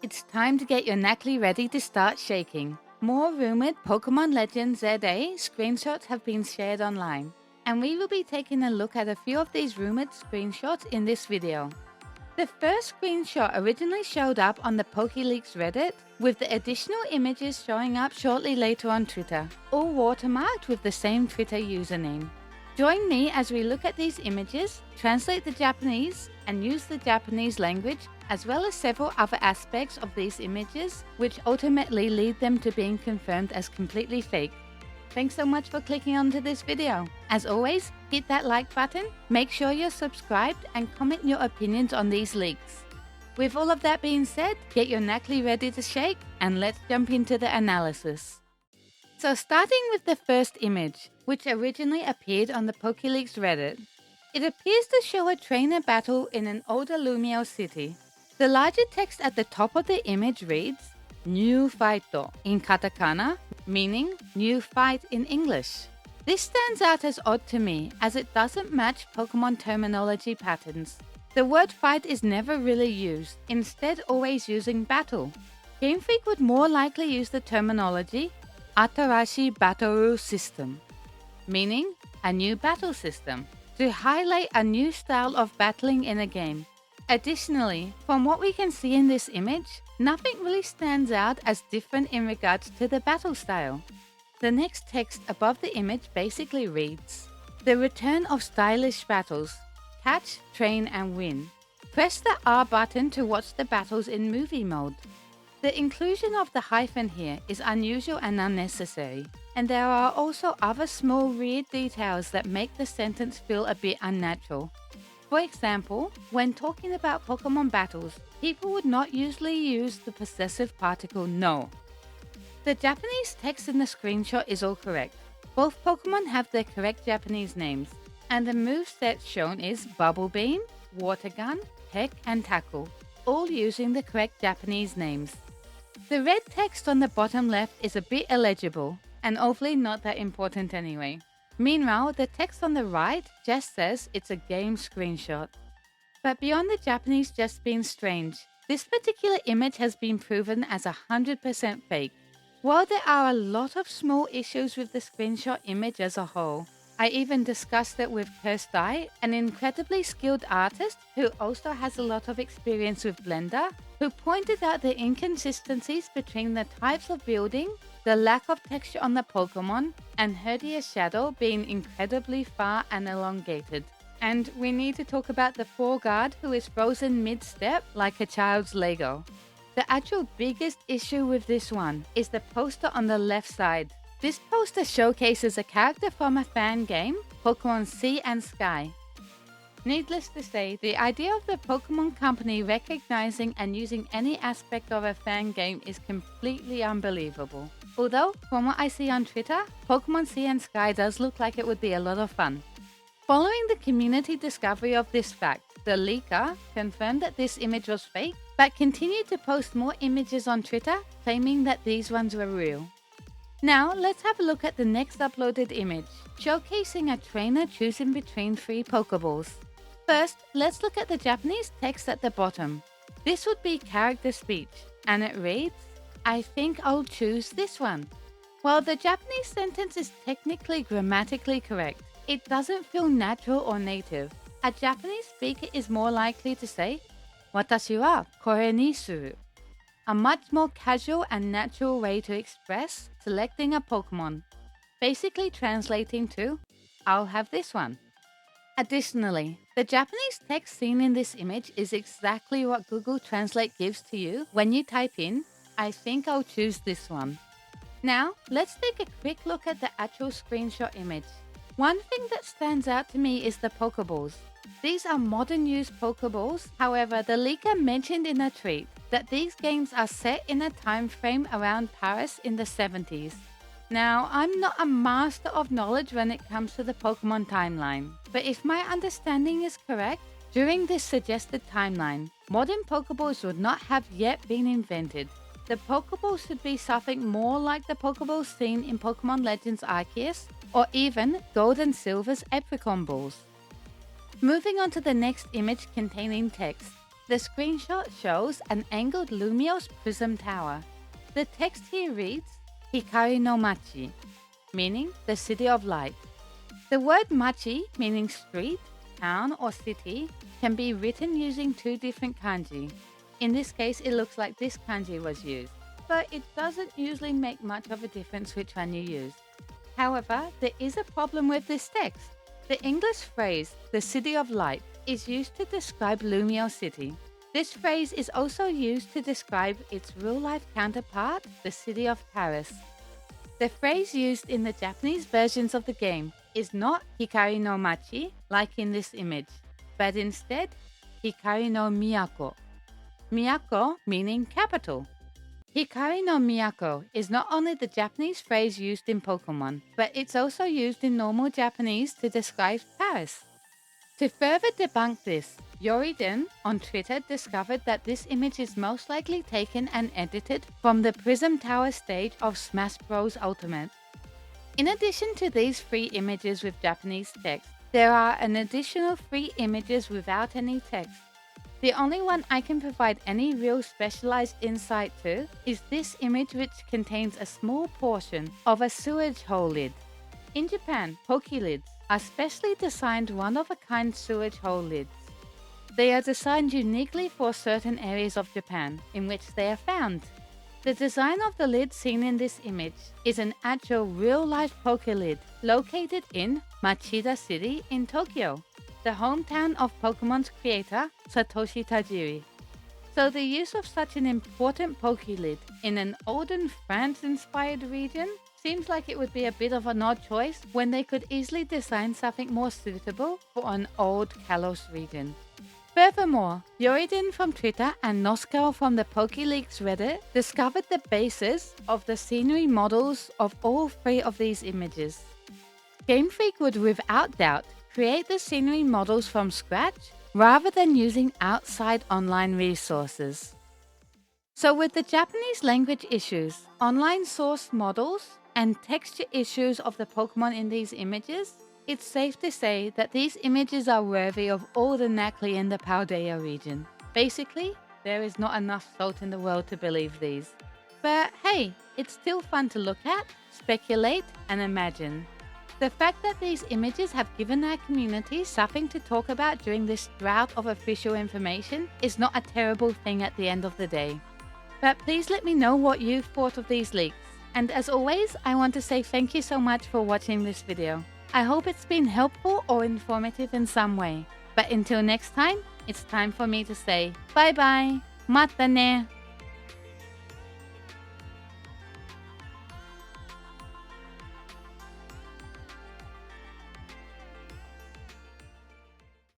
It's time to get your knackly ready to start shaking. More rumored Pokemon Legends ZA screenshots have been shared online, and we will be taking a look at a few of these rumored screenshots in this video. The first screenshot originally showed up on the PokeLeaks Reddit, with the additional images showing up shortly later on Twitter, all watermarked with the same Twitter username. Join me as we look at these images, translate the Japanese, and use the Japanese language, as well as several other aspects of these images, which ultimately lead them to being confirmed as completely fake. Thanks so much for clicking onto this video. As always, hit that like button, make sure you're subscribed, and comment your opinions on these leaks. With all of that being said, get your knackly ready to shake, and let's jump into the analysis. So starting with the first image, which originally appeared on the PokeLeaks Reddit. It appears to show a trainer battle in an older Lumio City. The larger text at the top of the image reads, New Fighto in katakana, meaning new fight in English. This stands out as odd to me, as it doesn't match Pokemon terminology patterns. The word fight is never really used, instead always using battle. Game Freak would more likely use the terminology Atarashi Battle System, meaning a new battle system, to highlight a new style of battling in a game. Additionally, from what we can see in this image, nothing really stands out as different in regards to the battle style. The next text above the image basically reads, The return of stylish battles. Catch, train and win. Press the R button to watch the battles in movie mode. The inclusion of the hyphen here is unusual and unnecessary, and there are also other small weird details that make the sentence feel a bit unnatural. For example, when talking about Pokemon battles, people would not usually use the possessive particle no. The Japanese text in the screenshot is all correct. Both Pokemon have their correct Japanese names, and the moveset shown is Bubble Beam, Water Gun, Peck and Tackle, all using the correct Japanese names. The red text on the bottom left is a bit illegible, and awfully not that important anyway. Meanwhile, the text on the right just says it's a game screenshot. But beyond the Japanese just being strange, this particular image has been proven as 100% fake. While there are a lot of small issues with the screenshot image as a whole, I even discussed it with Kirsty, an incredibly skilled artist who also has a lot of experience with Blender, who pointed out the inconsistencies between the types of building, the lack of texture on the Pokemon, and Herdia's shadow being incredibly far and elongated. And we need to talk about the foreguard who is frozen mid-step like a child's Lego. The actual biggest issue with this one is the poster on the left side. This poster showcases a character from a fan game, Pokemon Sea and Sky. Needless to say, the idea of the Pokemon Company recognizing and using any aspect of a fan game is completely unbelievable. Although, from what I see on Twitter, Pokemon Sea and Sky does look like it would be a lot of fun. Following the community discovery of this fact, the leaker confirmed that this image was fake, but continued to post more images on Twitter, claiming that these ones were real. Now, let's have a look at the next uploaded image, showcasing a trainer choosing between 3 Pokeballs. First, let's look at the Japanese text at the bottom. This would be character speech, and it reads, I think I'll choose this one. While the Japanese sentence is technically grammatically correct, it doesn't feel natural or native. A Japanese speaker is more likely to say, Watashi wa kore ni suru. A much more casual and natural way to express selecting a Pokemon, basically translating to, I'll have this one. Additionally, the Japanese text seen in this image is exactly what Google Translate gives to you when you type in, I think I'll choose this one. Now, let's take a quick look at the actual screenshot image. One thing that stands out to me is the Pokeballs. These are modern use Pokeballs, however, the leaker mentioned in a tweet that these games are set in a time frame around Paris in the 70s. Now, I'm not a master of knowledge when it comes to the Pokemon timeline, but if my understanding is correct, during this suggested timeline, modern Pokeballs would not have yet been invented. The Pokeball should be something more like the Pokeballs seen in Pokemon Legends Arceus, or even Gold and Silver's Epricon Balls. Moving on to the next image containing text. The screenshot shows an angled Lumio's prism tower. The text here reads, Hikari no Machi, meaning the city of light. The word machi, meaning street, town, or city, can be written using two different kanji. In this case, it looks like this kanji was used, but it doesn't usually make much of a difference which one you use. However, there is a problem with this text. The English phrase, the city of light, is used to describe Lumio City. This phrase is also used to describe its real-life counterpart, the city of Paris. The phrase used in the Japanese versions of the game is not Hikari no Machi, like in this image, but instead Hikari no Miyako. Miyako meaning capital. Hikari no Miyako is not only the Japanese phrase used in Pokemon, but it's also used in normal Japanese to describe Paris. To further debunk this, Yoriden on Twitter discovered that this image is most likely taken and edited from the Prism Tower stage of Smash Bros. Ultimate. In addition to these 3 images with Japanese text, there are an additional 3 images without any text. The only one I can provide any real specialized insight to is this image, which contains a small portion of a sewage hole lid. In Japan, Pokelids are specially designed one-of-a-kind sewage hole lids. They are designed uniquely for certain areas of Japan in which they are found. The design of the lid seen in this image is an actual real-life Pokelid located in Machida City in Tokyo, the hometown of Pokemon's creator, Satoshi Tajiri. So the use of such an important Pokelid in an olden France-inspired region seems like it would be a bit of an odd choice when they could easily design something more suitable for an old Kalos region. Furthermore, Yoriden from Twitter and Noscal from the PokeLeaks Reddit discovered the basis of the scenery models of all 3 of these images. Game Freak would without doubt create the scenery models from scratch rather than using outside online resources. So with the Japanese language issues, online source models, and texture issues of the Pokemon in these images, it's safe to say that these images are worthy of all the Nacli in the Paldea region. Basically, there is not enough salt in the world to believe these. But hey, it's still fun to look at, speculate, and imagine. The fact that these images have given our community something to talk about during this drought of official information is not a terrible thing at the end of the day. But please let me know what you thought of these leaks. And as always, I want to say thank you so much for watching this video. I hope it's been helpful or informative in some way. But until next time, it's time for me to say bye bye. Mata ne.